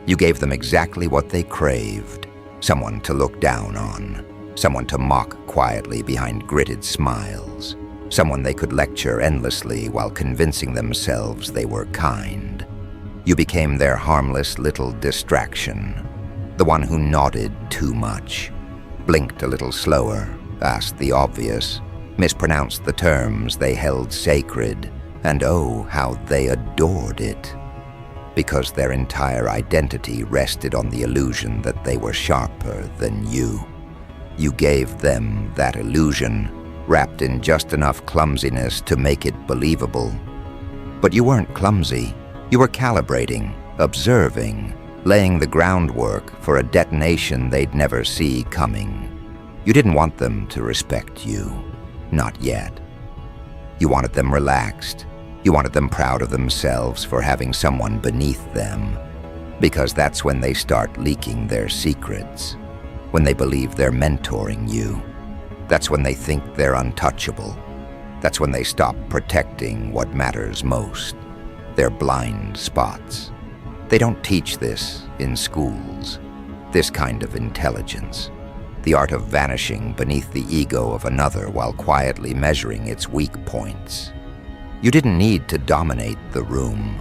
You gave them exactly what they craved, someone to look down on, someone to mock quietly behind gritted smiles, someone they could lecture endlessly while convincing themselves they were kind. You became their harmless little distraction, the one who nodded too much, blinked a little slower, asked the obvious, mispronounced the terms they held sacred, and oh, how they adored it. Because their entire identity rested on the illusion that they were sharper than you. You gave them that illusion, wrapped in just enough clumsiness to make it believable. But you weren't clumsy. You were calibrating, observing, laying the groundwork for a detonation they'd never see coming. You didn't want them to respect you. Not yet. You wanted them relaxed. You wanted them proud of themselves for having someone beneath them, because that's when they start leaking their secrets, when they believe they're mentoring you. That's when they think they're untouchable. That's when they stop protecting what matters most, their blind spots. They don't teach this in schools, this kind of intelligence, the art of vanishing beneath the ego of another while quietly measuring its weak points. You didn't need to dominate the room.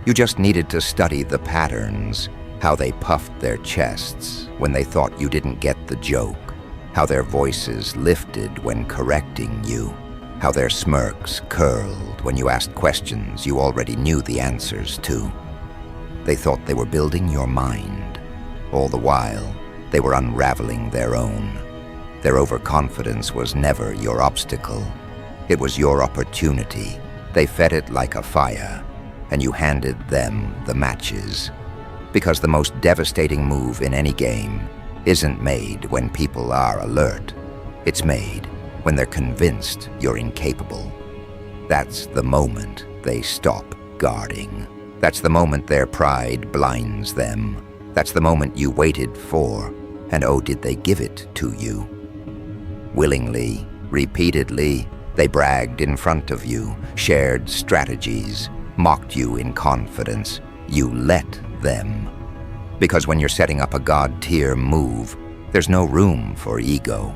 You just needed to study the patterns, how they puffed their chests when they thought you didn't get the joke, how their voices lifted when correcting you, how their smirks curled when you asked questions you already knew the answers to. They thought they were building your mind. All the while, they were unraveling their own. Their overconfidence was never your obstacle. It was your opportunity. They fed it like a fire, and you handed them the matches. Because the most devastating move in any game isn't made when people are alert. It's made when they're convinced you're incapable. That's the moment they stop guarding. That's the moment their pride blinds them. That's the moment you waited for, and oh, did they give it to you? Willingly, repeatedly, they bragged in front of you, shared strategies, mocked you in confidence. You let them. Because when you're setting up a god-tier move, there's no room for ego,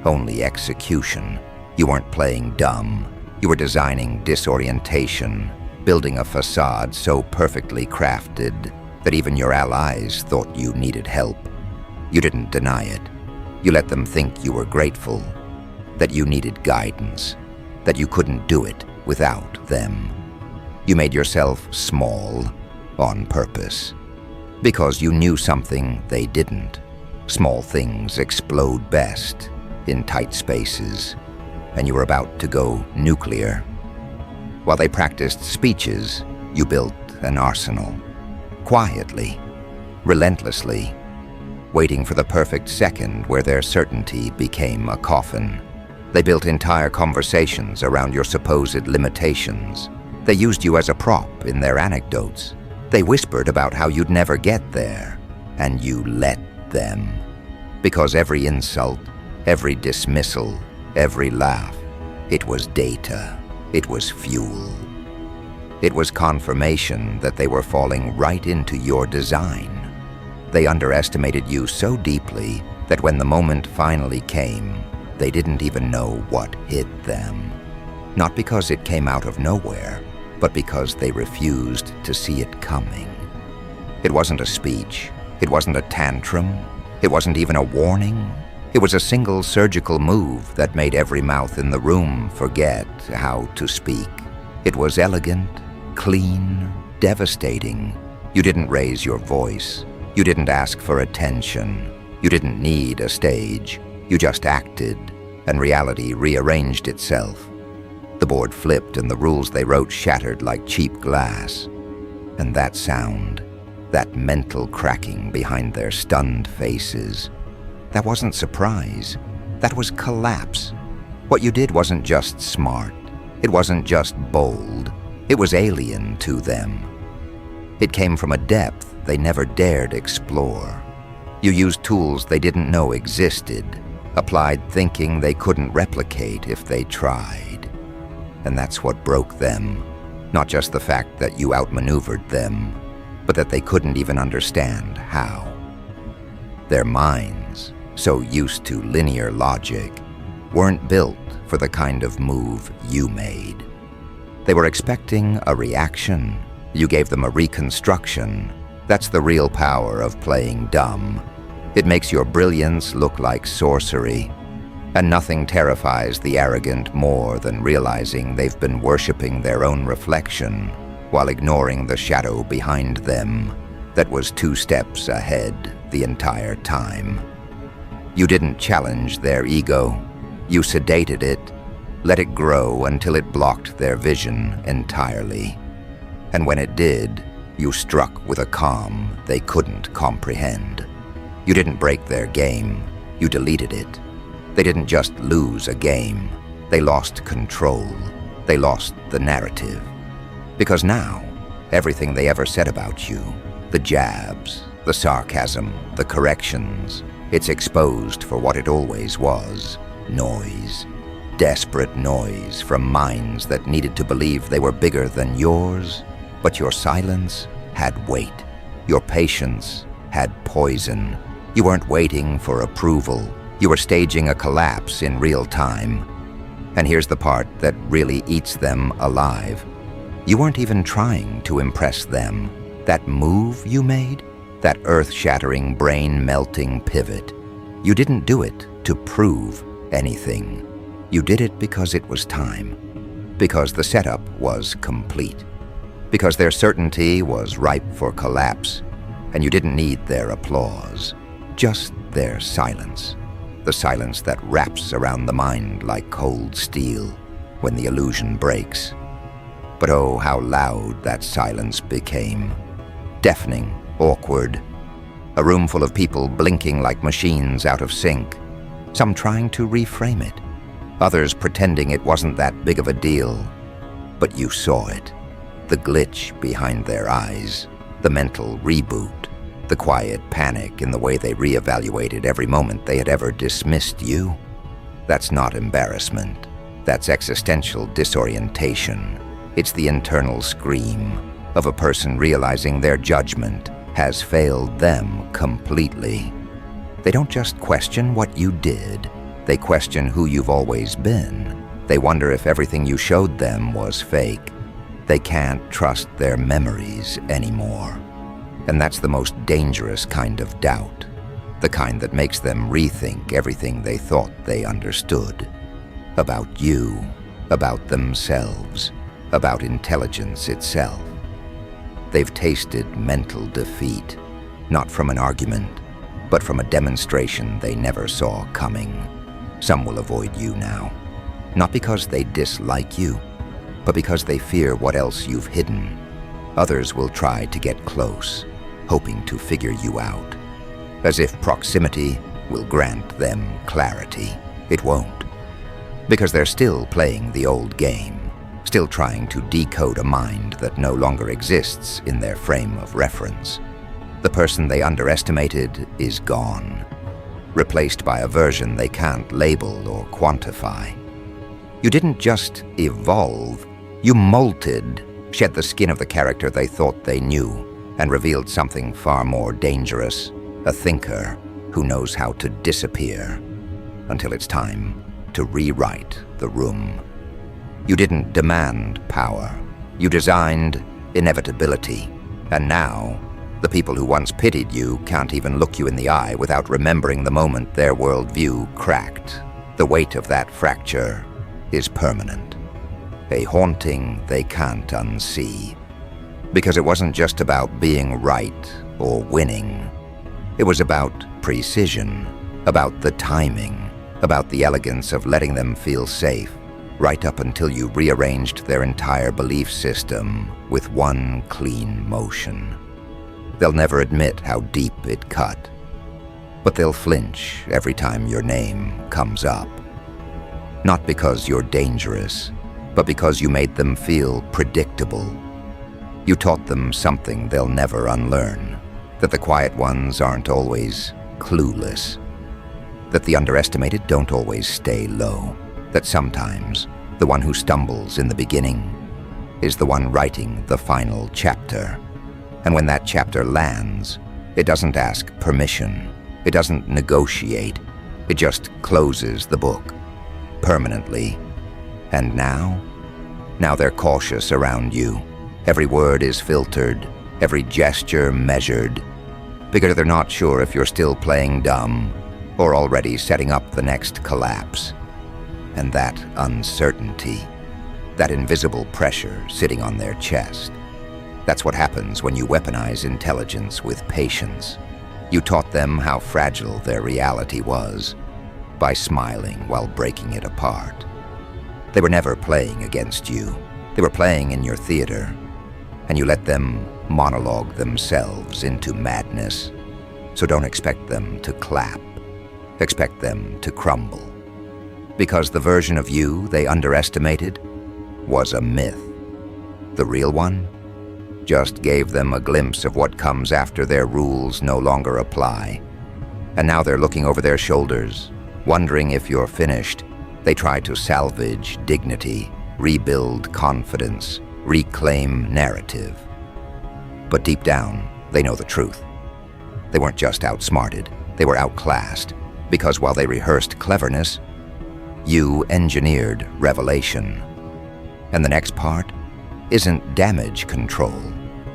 only execution. You weren't playing dumb. You were designing disorientation, building a facade so perfectly crafted that even your allies thought you needed help. You didn't deny it. You let them think you were grateful, that you needed guidance, that you couldn't do it without them. You made yourself small on purpose, because you knew something they didn't. Small things explode best in tight spaces, and you were about to go nuclear. While they practiced speeches, you built an arsenal. Quietly, relentlessly, waiting for the perfect second where their certainty became a coffin. They built entire conversations around your supposed limitations. They used you as a prop in their anecdotes. They whispered about how you'd never get there, and you let them. Because every insult, every dismissal, every laugh, it was data, it was fuel. It was confirmation that they were falling right into your design. They underestimated you so deeply that when the moment finally came, they didn't even know what hit them. Not because it came out of nowhere, but because they refused to see it coming. It wasn't a speech. It wasn't a tantrum. It wasn't even a warning. It was a single surgical move that made every mouth in the room forget how to speak. It was elegant, clean, devastating. You didn't raise your voice. You didn't ask for attention. You didn't need a stage. You just acted, and reality rearranged itself. The board flipped and the rules they wrote shattered like cheap glass. And that sound, that mental cracking behind their stunned faces, that wasn't surprise. That was collapse. What you did wasn't just smart. It wasn't just bold. It was alien to them. It came from a depth they never dared explore. You used tools they didn't know existed, applied thinking they couldn't replicate if they tried. And that's what broke them. Not just the fact that you outmaneuvered them, but that they couldn't even understand how. Their minds, so used to linear logic, weren't built for the kind of move you made. They were expecting a reaction. You gave them a reconstruction. That's the real power of playing dumb. It makes your brilliance look like sorcery. And nothing terrifies the arrogant more than realizing they've been worshipping their own reflection while ignoring the shadow behind them that was 2 steps ahead the entire time. You didn't challenge their ego. You sedated it, let it grow until it blocked their vision entirely. And when it did, you struck with a calm they couldn't comprehend. You didn't break their game, you deleted it. They didn't just lose a game, they lost control. They lost the narrative. Because now, everything they ever said about you, the jabs, the sarcasm, the corrections, it's exposed for what it always was: noise. Desperate noise from minds that needed to believe they were bigger than yours. But your silence had weight. Your patience had poison. You weren't waiting for approval. You were staging a collapse in real time. And here's the part that really eats them alive. You weren't even trying to impress them. That move you made, that earth-shattering, brain-melting pivot, you didn't do it to prove anything. You did it because it was time. Because the setup was complete. Because their certainty was ripe for collapse. And you didn't need their applause, just their silence. The silence that wraps around the mind like cold steel when the illusion breaks. But oh, how loud that silence became. Deafening, awkward. A room full of people blinking like machines out of sync. Some trying to reframe it. Others pretending it wasn't that big of a deal. But you saw it. The glitch behind their eyes. The mental reboot. The quiet panic in the way they reevaluated every moment they had ever dismissed you. That's not embarrassment. That's existential disorientation. It's the internal scream of a person realizing their judgment has failed them completely. They don't just question what you did. They question who you've always been. They wonder if everything you showed them was fake. They can't trust their memories anymore. And that's the most dangerous kind of doubt, the kind that makes them rethink everything they thought they understood. About you, about themselves, about intelligence itself. They've tasted mental defeat, not from an argument, but from a demonstration they never saw coming. Some will avoid you now, not because they dislike you, but because they fear what else you've hidden. Others will try to get close, hoping to figure you out, as if proximity will grant them clarity. It won't, because they're still playing the old game, still trying to decode a mind that no longer exists in their frame of reference. The person they underestimated is gone, replaced by a version they can't label or quantify. You didn't just evolve, you molted, shed the skin of the character they thought they knew, and revealed something far more dangerous, a thinker who knows how to disappear until it's time to rewrite the room. You didn't demand power. You designed inevitability. And now, the people who once pitied you can't even look you in the eye without remembering the moment their worldview cracked. The weight of that fracture is permanent, a haunting they can't unsee. Because it wasn't just about being right or winning. It was about precision, about the timing, about the elegance of letting them feel safe, right up until you rearranged their entire belief system with one clean motion. They'll never admit how deep it cut, but they'll flinch every time your name comes up. Not because you're dangerous, but because you made them feel predictable. You taught them something they'll never unlearn, that the quiet ones aren't always clueless, that the underestimated don't always stay low, that sometimes the one who stumbles in the beginning is the one writing the final chapter. And when that chapter lands, it doesn't ask permission. It doesn't negotiate. It just closes the book. Permanently. And now? Now they're cautious around you. Every word is filtered. Every gesture measured. Because they're not sure if you're still playing dumb or already setting up the next collapse. And that uncertainty, that invisible pressure sitting on their chest. That's what happens when you weaponize intelligence with patience. You taught them how fragile their reality was by smiling while breaking it apart. They were never playing against you. They were playing in your theater, and you let them monologue themselves into madness. So don't expect them to clap. Expect them to crumble. Because the version of you they underestimated was a myth. The real one just gave them a glimpse of what comes after their rules no longer apply. And now they're looking over their shoulders, wondering if you're finished. They try to salvage dignity, rebuild confidence, reclaim narrative. But deep down, they know the truth. They weren't just outsmarted, they were outclassed, because while they rehearsed cleverness, you engineered revelation. And the next part isn't damage control,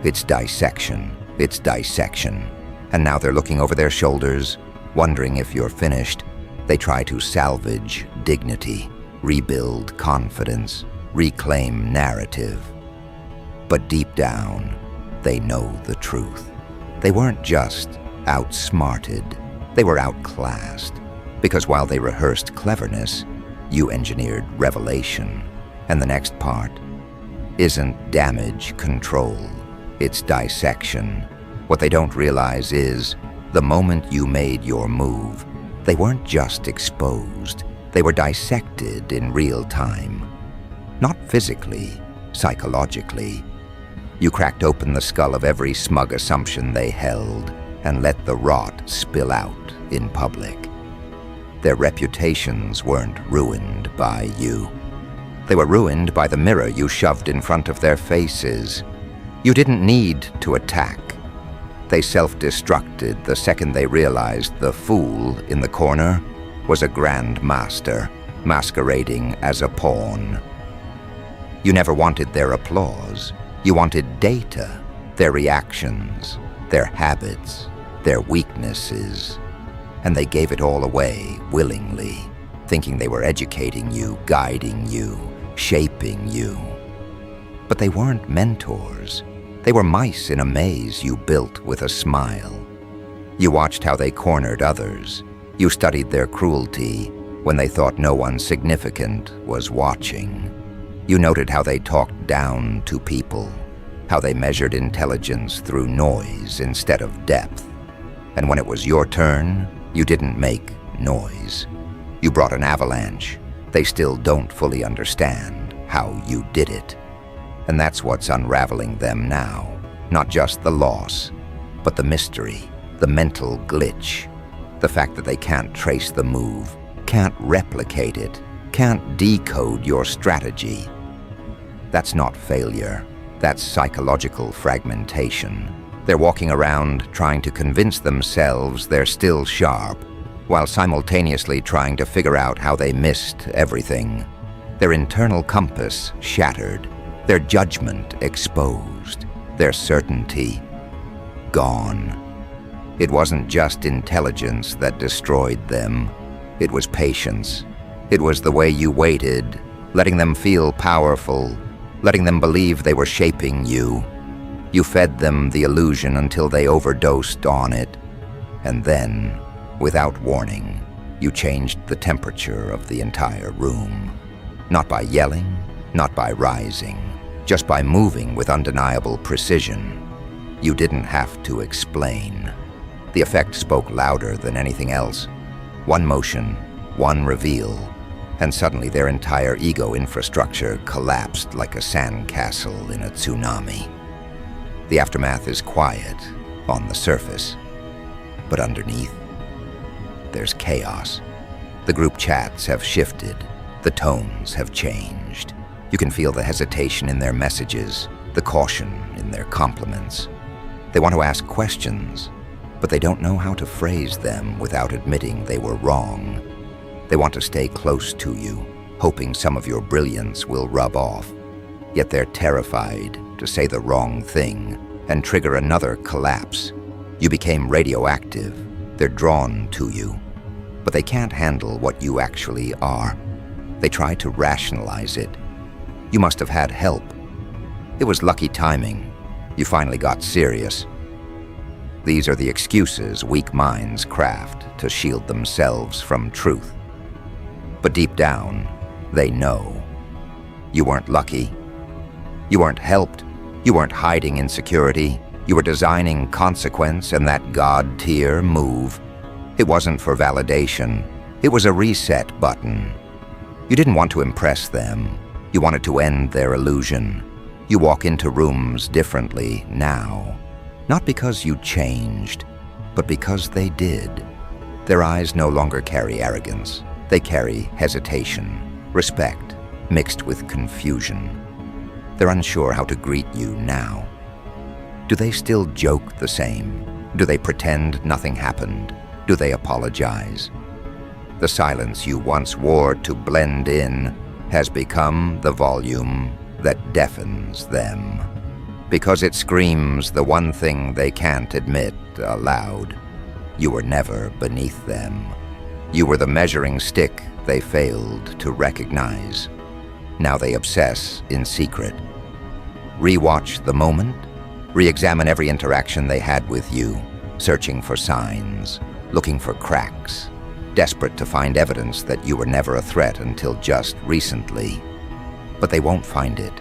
it's dissection, it's dissection. And now they're looking over their shoulders, wondering if you're finished. They try to salvage dignity, rebuild confidence, reclaim narrative. But deep down, they know the truth. They weren't just outsmarted, they were outclassed. Because while they rehearsed cleverness, you engineered revelation. And the next part isn't damage control, it's dissection. What they don't realize is, the moment you made your move, they weren't just exposed, they were dissected in real time. Not physically, psychologically. You cracked open the skull of every smug assumption they held and let the rot spill out in public. Their reputations weren't ruined by you. They were ruined by the mirror you shoved in front of their faces. You didn't need to attack. They self-destructed the second they realized the fool in the corner was a grand master, masquerading as a pawn. You never wanted their applause. You wanted data, their reactions, their habits, their weaknesses. And they gave it all away willingly, thinking they were educating you, guiding you, shaping you. But they weren't mentors. They were mice in a maze you built with a smile. You watched how they cornered others. You studied their cruelty when they thought no one significant was watching. You noted how they talked down to people, how they measured intelligence through noise instead of depth. And when it was your turn, you didn't make noise. You brought an avalanche. They still don't fully understand how you did it. And that's what's unraveling them now. Not just the loss, but the mystery, the mental glitch. The fact that they can't trace the move, can't replicate it, can't decode your strategy. That's not failure. That's psychological fragmentation. They're walking around trying to convince themselves they're still sharp, while simultaneously trying to figure out how they missed everything. Their internal compass shattered, their judgment exposed, their certainty gone. It wasn't just intelligence that destroyed them. It was patience. It was the way you waited, letting them feel powerful, letting them believe they were shaping you. You fed them the illusion until they overdosed on it. And then, without warning, you changed the temperature of the entire room. Not by yelling, not by rising, just by moving with undeniable precision. You didn't have to explain. The effect spoke louder than anything else. One motion, one reveal, and suddenly their entire ego infrastructure collapsed like a sandcastle in a tsunami. The aftermath is quiet on the surface, but underneath, there's chaos. The group chats have shifted, the tones have changed. You can feel the hesitation in their messages, the caution in their compliments. They want to ask questions, but they don't know how to phrase them without admitting they were wrong. They want to stay close to you, hoping some of your brilliance will rub off. Yet they're terrified to say the wrong thing and trigger another collapse. You became radioactive. They're drawn to you, but they can't handle what you actually are. They try to rationalize it. You must have had help. It was lucky timing. You finally got serious. These are the excuses weak minds craft to shield themselves from truth. But deep down, they know. You weren't lucky. You weren't helped. You weren't hiding insecurity. You were designing consequence and that God-tier move. It wasn't for validation. It was a reset button. You didn't want to impress them. You wanted to end their illusion. You walk into rooms differently now. Not because you changed, but because they did. Their eyes no longer carry arrogance. They carry hesitation, respect, mixed with confusion. They're unsure how to greet you now. Do they still joke the same? Do they pretend nothing happened? Do they apologize? The silence you once wore to blend in has become the volume that deafens them. Because it screams the one thing they can't admit aloud. You were never beneath them. You were the measuring stick they failed to recognize. Now they obsess in secret. Rewatch the moment. Re-examine every interaction they had with you, searching for signs, looking for cracks, desperate to find evidence that you were never a threat until just recently. But they won't find it,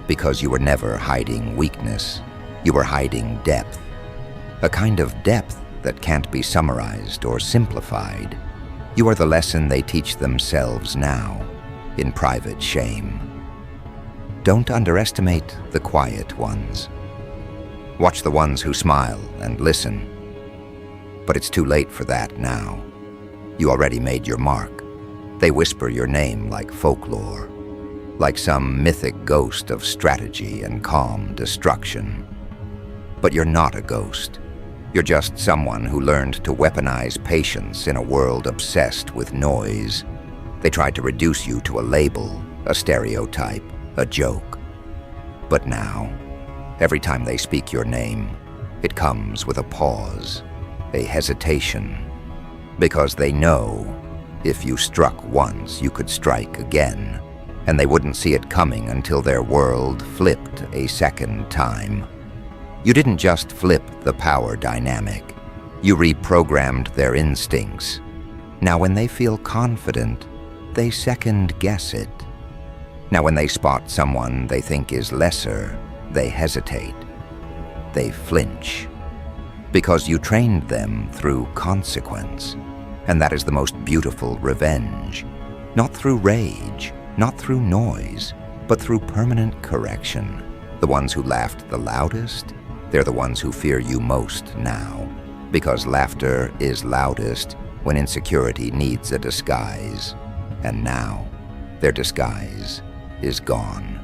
because you were never hiding weakness. You were hiding depth. A kind of depth that can't be summarized or simplified. You are the lesson they teach themselves now, in private shame. Don't underestimate the quiet ones. Watch the ones who smile and listen. But it's too late for that now. You already made your mark. They whisper your name like folklore, like some mythic ghost of strategy and calm destruction. But you're not a ghost. You're just someone who learned to weaponize patience in a world obsessed with noise. They tried to reduce you to a label, a stereotype, a joke. But now, every time they speak your name, it comes with a pause, a hesitation. Because they know, if you struck once, you could strike again, and they wouldn't see it coming until their world flipped a second time. You didn't just flip the power dynamic. You reprogrammed their instincts. Now when they feel confident, they second-guess it. Now when they spot someone they think is lesser, they hesitate. They flinch. Because you trained them through consequence. And that is the most beautiful revenge. Not through rage, not through noise, but through permanent correction. The ones who laughed the loudest, they're the ones who fear you most now. Because laughter is loudest when insecurity needs a disguise. And now, their disguise is gone.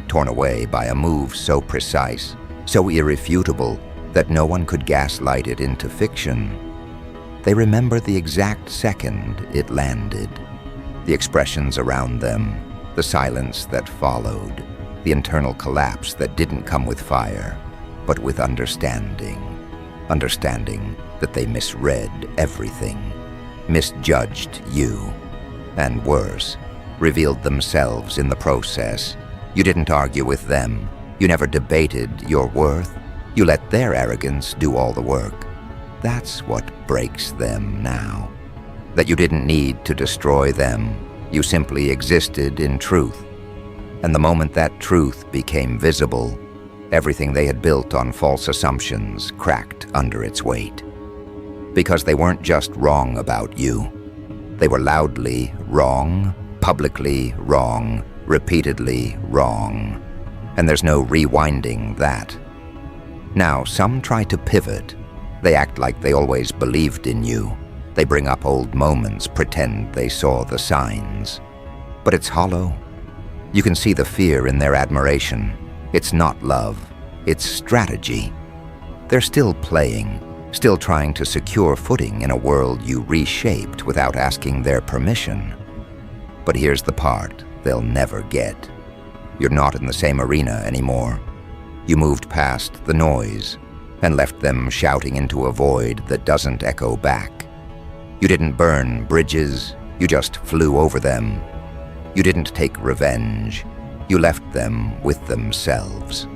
Torn away by a move so precise, so irrefutable, that no one could gaslight it into fiction. They remember the exact second it landed, the expressions around them, the silence that followed, the internal collapse that didn't come with fire, but with understanding. Understanding that they misread everything, misjudged you, and worse, revealed themselves in the process. You didn't argue with them. You never debated your worth. You let their arrogance do all the work. That's what breaks them now. That you didn't need to destroy them. You simply existed in truth. And the moment that truth became visible, everything they had built on false assumptions cracked under its weight. Because they weren't just wrong about you. They were loudly wrong, publicly wrong, repeatedly wrong. And there's no rewinding that. Now, some try to pivot. They act like they always believed in you. They bring up old moments, pretend they saw the signs. But it's hollow. You can see the fear in their admiration. It's not love. It's strategy. They're still playing, still trying to secure footing in a world you reshaped without asking their permission. But here's the part they'll never get. You're not in the same arena anymore. You moved past the noise and left them shouting into a void that doesn't echo back. You didn't burn bridges, you just flew over them. You didn't take revenge, you left them with themselves.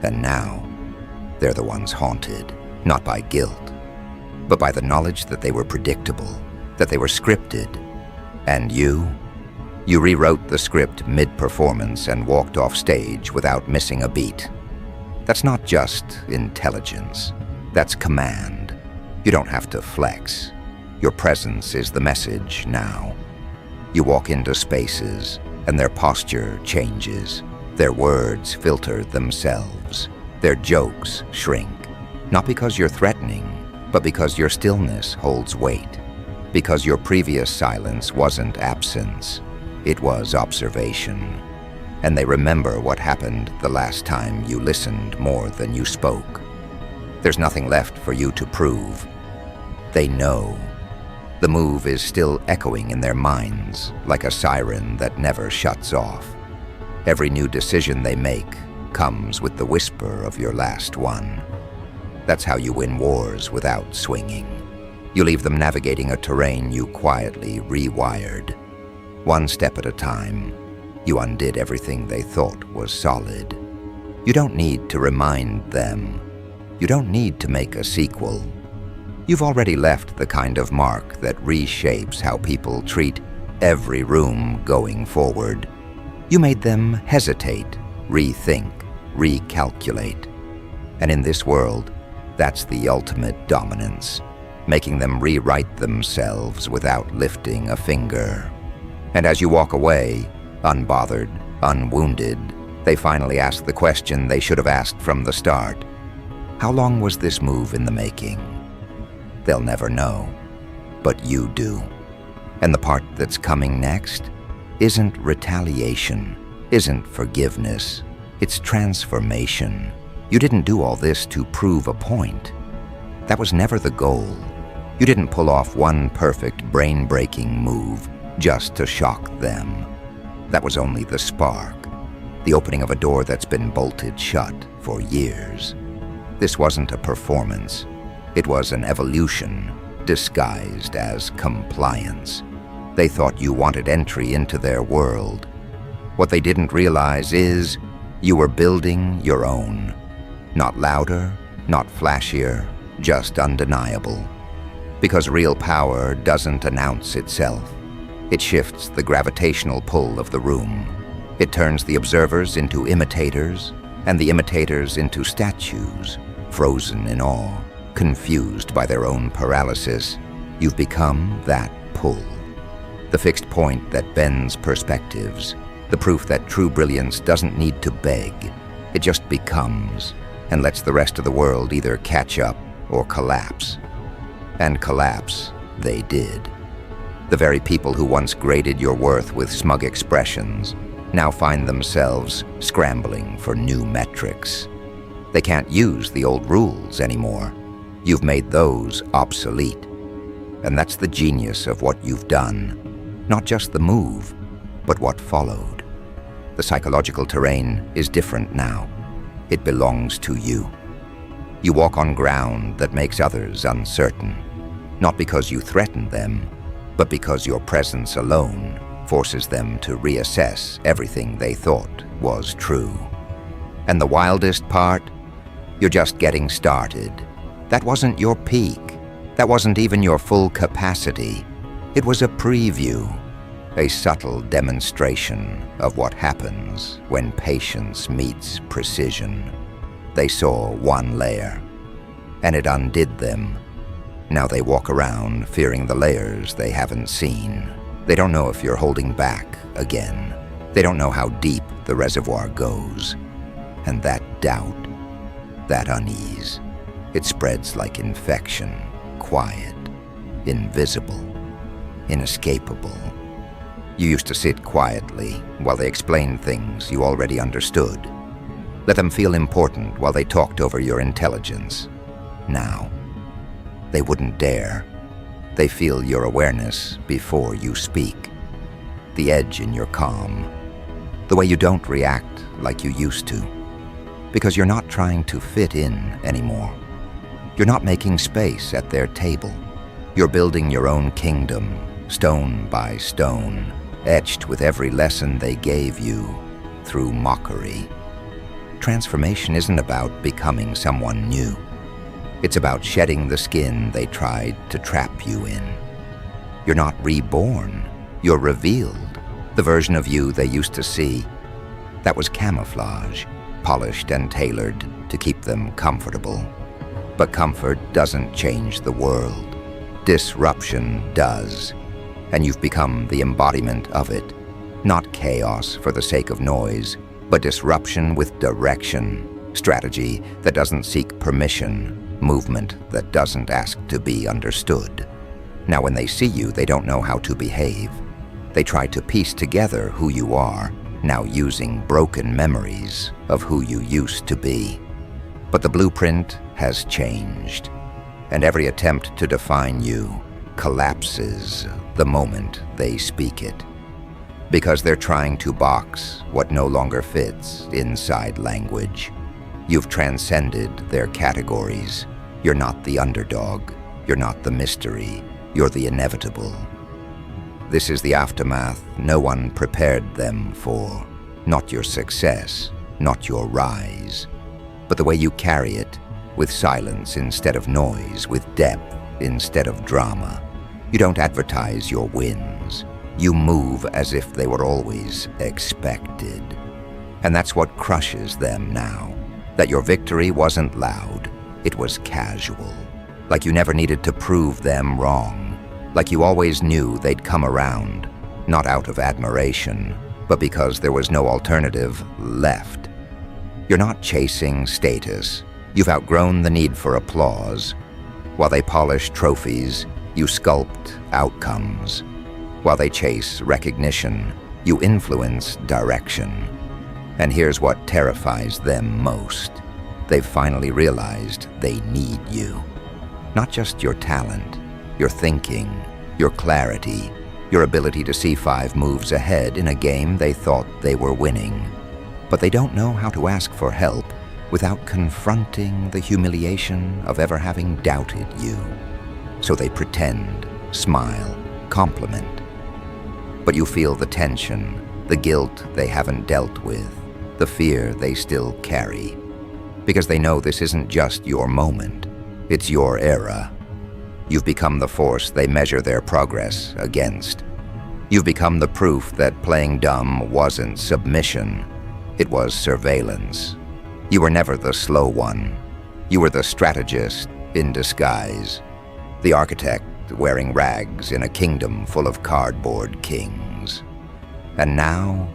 And now, they're the ones haunted, not by guilt, but by the knowledge that they were predictable, that they were scripted. And you rewrote the script mid-performance and walked off stage without missing a beat. That's not just intelligence, that's command. You don't have to flex. Your presence is the message now. You walk into spaces, and their posture changes. Their words filter themselves. Their jokes shrink. Not because you're threatening, but because your stillness holds weight. Because your previous silence wasn't absence, it was observation. And they remember what happened the last time you listened more than you spoke. There's nothing left for you to prove. They know. The move is still echoing in their minds, like a siren that never shuts off. Every new decision they make comes with the whisper of your last one. That's how you win wars without swinging. You leave them navigating a terrain you quietly rewired. One step at a time, you undid everything they thought was solid. You don't need to remind them. You don't need to make a sequel. You've already left the kind of mark that reshapes how people treat every room going forward. You made them hesitate, rethink, recalculate. And in this world, that's the ultimate dominance, making them rewrite themselves without lifting a finger. And as you walk away, unbothered, unwounded, they finally ask the question they should have asked from the start. How long was this move in the making? They'll never know, but you do. And the part that's coming next isn't retaliation, isn't forgiveness, it's transformation. You didn't do all this to prove a point. That was never the goal. You didn't pull off one perfect brain-breaking move just to shock them. That was only the spark, the opening of a door that's been bolted shut for years. This wasn't a performance. It was an evolution, disguised as compliance. They thought you wanted entry into their world. What they didn't realize is you were building your own. Not louder, not flashier, just undeniable. Because real power doesn't announce itself. It shifts the gravitational pull of the room. It turns the observers into imitators, and the imitators into statues, frozen in awe. Confused by their own paralysis, you've become that pull. The fixed point that bends perspectives, the proof that true brilliance doesn't need to beg. It just becomes, and lets the rest of the world either catch up or collapse. And collapse they did. The very people who once graded your worth with smug expressions now find themselves scrambling for new metrics. They can't use the old rules anymore. You've made those obsolete. And that's the genius of what you've done. Not just the move, but what followed. The psychological terrain is different now. It belongs to you. You walk on ground that makes others uncertain. Not because you threaten them, but because your presence alone forces them to reassess everything they thought was true. And the wildest part? You're just getting started. That wasn't your peak. That wasn't even your full capacity. It was a preview, a subtle demonstration of what happens when patience meets precision. They saw one layer, and it undid them. Now they walk around fearing the layers they haven't seen. They don't know if you're holding back again. They don't know how deep the reservoir goes. And that doubt, that unease, it spreads like infection, quiet, invisible, inescapable. You used to sit quietly while they explained things you already understood. Let them feel important while they talked over your intelligence. now. They wouldn't dare. They feel your awareness before you speak. The edge in your calm. The way you don't react like you used to. Because you're not trying to fit in anymore. You're not making space at their table. You're building your own kingdom, stone by stone, etched with every lesson they gave you through mockery. Transformation isn't about becoming someone new. It's about shedding the skin they tried to trap you in. You're not reborn. You're revealed. The version of you they used to see. That was camouflage, polished and tailored to keep them comfortable. But comfort doesn't change the world. Disruption does. And you've become the embodiment of it. Not chaos for the sake of noise, but disruption with direction, strategy that doesn't seek permission, movement that doesn't ask to be understood. Now when they see you, they don't know how to behave. They try to piece together who you are, now using broken memories of who you used to be. But the blueprint has changed, and every attempt to define you collapses the moment they speak it. Because they're trying to box what no longer fits inside language. You've transcended their categories. You're not the underdog. You're not the mystery. You're the inevitable. This is the aftermath no one prepared them for. Not your success, not your rise, but the way you carry it, with silence instead of noise, with depth instead of drama. You don't advertise your wins. You move as if they were always expected. And that's what crushes them now. That your victory wasn't loud, it was casual. Like you never needed to prove them wrong. Like you always knew they'd come around, not out of admiration, but because there was no alternative left. You're not chasing status. You've outgrown the need for applause. While they polish trophies, you sculpt outcomes. While they chase recognition, you influence direction. And here's what terrifies them most. They've finally realized they need you. Not just your talent, your thinking, your clarity, your ability to see 5 moves ahead in a game they thought they were winning. But they don't know how to ask for help without confronting the humiliation of ever having doubted you. So they pretend, smile, compliment. But you feel the tension, the guilt they haven't dealt with, the fear they still carry. Because they know this isn't just your moment, it's your era. You've become the force they measure their progress against. You've become the proof that playing dumb wasn't submission, it was surveillance. You were never the slow one. You were the strategist in disguise, the architect wearing rags in a kingdom full of cardboard kings. And now,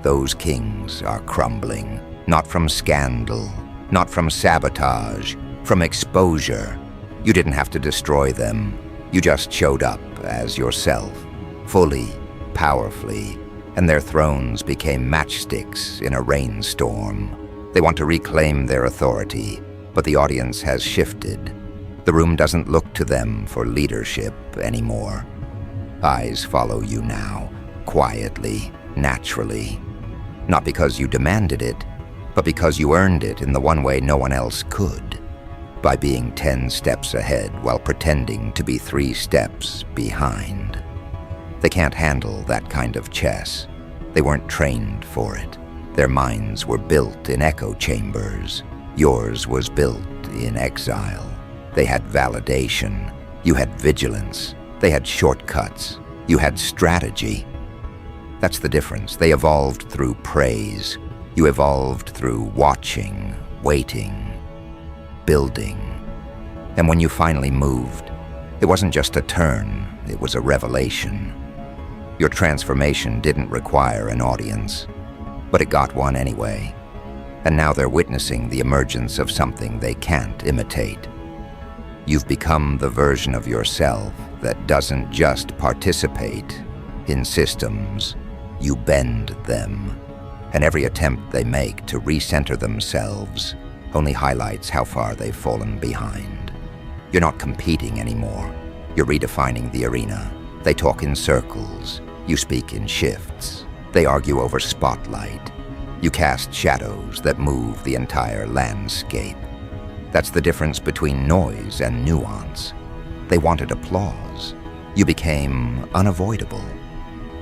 those kings are crumbling, not from scandal, not from sabotage, from exposure. You didn't have to destroy them. You just showed up as yourself, fully, powerfully, and their thrones became matchsticks in a rainstorm. They want to reclaim their authority, but the audience has shifted. The room doesn't look to them for leadership anymore. Eyes follow you now, quietly, naturally. Not because you demanded it, but because you earned it in the one way no one else could. By being 10 steps ahead while pretending to be 3 steps behind. They can't handle that kind of chess. They weren't trained for it. Their minds were built in echo chambers. Yours was built in exile. They had validation. You had vigilance. They had shortcuts. You had strategy. That's the difference. They evolved through praise. You evolved through watching, waiting, building. And when you finally moved, it wasn't just a turn, it was a revelation. Your transformation didn't require an audience, but it got one anyway. And now they're witnessing the emergence of something they can't imitate. You've become the version of yourself that doesn't just participate in systems, you bend them. And every attempt they make to recenter themselves only highlights how far they've fallen behind. You're not competing anymore. You're redefining the arena. They talk in circles. You speak in shifts. They argue over spotlight. You cast shadows that move the entire landscape. That's the difference between noise and nuance. They wanted applause. You became unavoidable.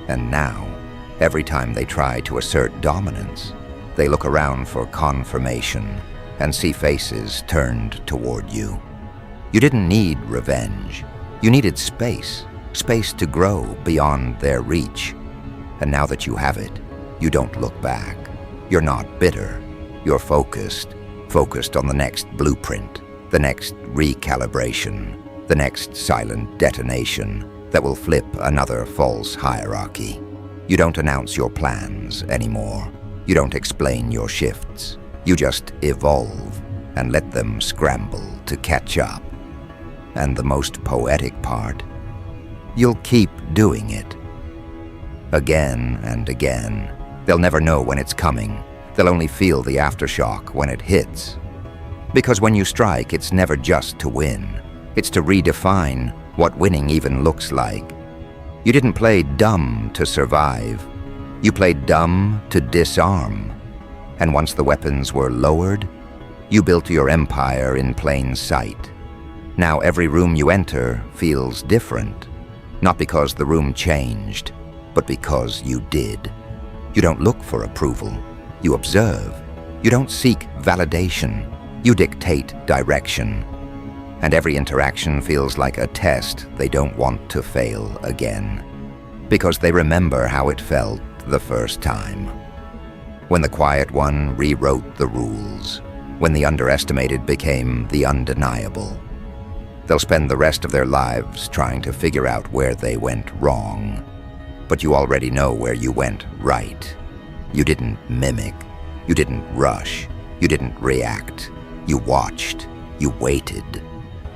And now, every time they try to assert dominance, they look around for confirmation and see faces turned toward you. You didn't need revenge. You needed space to grow beyond their reach. And now that you have it, you don't look back. You're not bitter. You're focused on the next blueprint, the next recalibration, the next silent detonation that will flip another false hierarchy. You don't announce your plans anymore. You don't explain your shifts. You just evolve and let them scramble to catch up. And the most poetic part, you'll keep doing it. Again and again. They'll never know when it's coming. They'll only feel the aftershock when it hits. Because when you strike, it's never just to win. It's to redefine what winning even looks like. You didn't play dumb to survive. You played dumb to disarm. And once the weapons were lowered, you built your empire in plain sight. Now every room you enter feels different. Not because the room changed, but because you did. You don't look for approval. You observe. You don't seek validation. You dictate direction. And every interaction feels like a test they don't want to fail again. Because they remember how it felt the first time. When the quiet one rewrote the rules. When the underestimated became the undeniable. They'll spend the rest of their lives trying to figure out where they went wrong. But you already know where you went right. You didn't mimic. You didn't rush. You didn't react. You watched. You waited.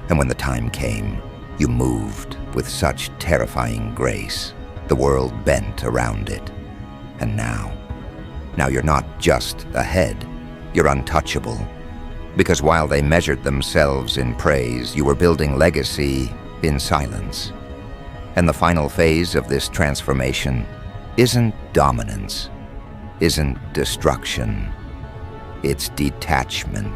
And when the time came, you moved with such terrifying grace. The world bent around it. And now you're not just ahead. You're untouchable. Because while they measured themselves in praise, you were building legacy in silence. And the final phase of this transformation isn't dominance, isn't destruction. It's detachment.